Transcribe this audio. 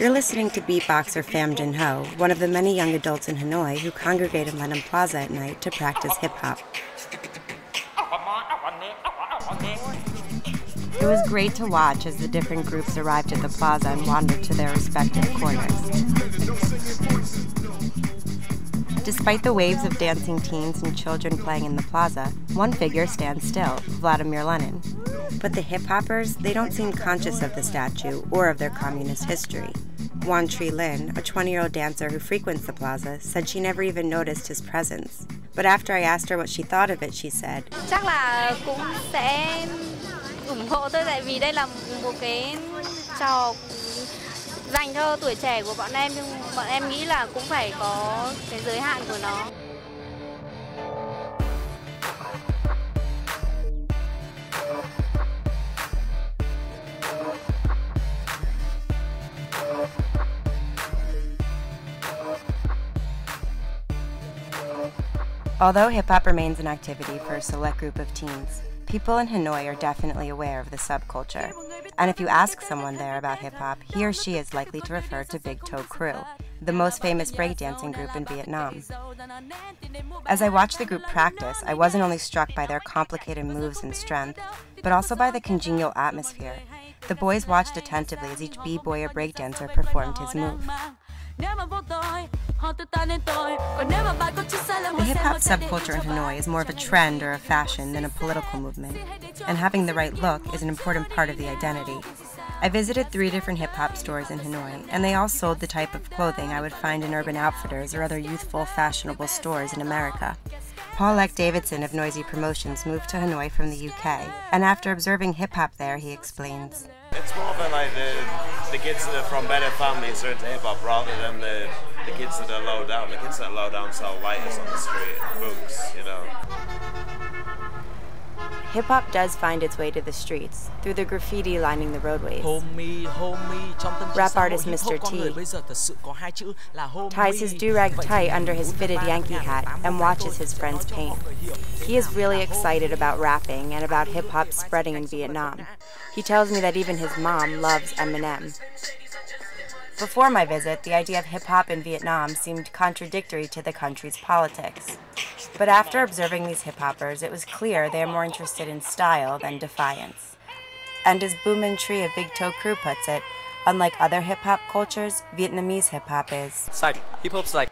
You're listening to beatboxer Pham Jin Ho, one of the many young adults in Hanoi who congregate in Lenham Plaza at night to practice hip-hop. It was great to watch as the different groups arrived at the plaza and wandered to their respective corners. Despite the waves of dancing teens and children playing in the plaza, one figure stands still, Vladimir Lenin. But the hip-hoppers, they don't seem conscious of the statue or of their communist history. Wan Tri Lin, a 20-year-old dancer who frequents the plaza, said she never even noticed his presence. But after I asked her what she thought of it, she said, Chắc là cũng sẽ ủng hộ thôi, tại vì đây là một cái trò dành cho tuổi trẻ của bọn em, nhưng bọn em nghĩ là cũng phải có cái giới hạn của nó. Although hip-hop remains an activity for a select group of teens, people in Hanoi are definitely aware of the subculture. And if you ask someone there about hip-hop, he or she is likely to refer to Big Toe Crew, the most famous breakdancing group in Vietnam. As I watched the group practice, I wasn't only struck by their complicated moves and strength, but also by the congenial atmosphere. The boys watched attentively as each b-boy or breakdancer performed his move. The hip-hop subculture in Hanoi is more of a trend or a fashion than a political movement, and having the right look is an important part of the identity. I visited 3 different hip-hop stores in Hanoi, and they all sold the type of clothing I would find in Urban Outfitters or other youthful, fashionable stores in America. Paul Leck Davidson of Noisy Promotions moved to Hanoi from the UK, and after observing hip-hop there, he explains. It's more of like the kids that are from better families are into hip-hop rather than the kids that are low down. The kids that are low down sell lighters on the street and books, you know. Hip-hop does find its way to the streets, through the graffiti lining the roadways. Rap artist Mr. T ties his do-rag tight under his fitted Yankee hat and watches his friends paint. He is really excited about rapping and about hip-hop spreading in Vietnam. He tells me that even his mom loves Eminem. Before my visit, the idea of hip-hop in Vietnam seemed contradictory to the country's politics. But after observing these hip-hoppers, it was clear they are more interested in style than defiance. And as Boo Minh Tri of Big Toe Crew puts it, unlike other hip-hop cultures, Vietnamese hip-hop is... Hip-hop's like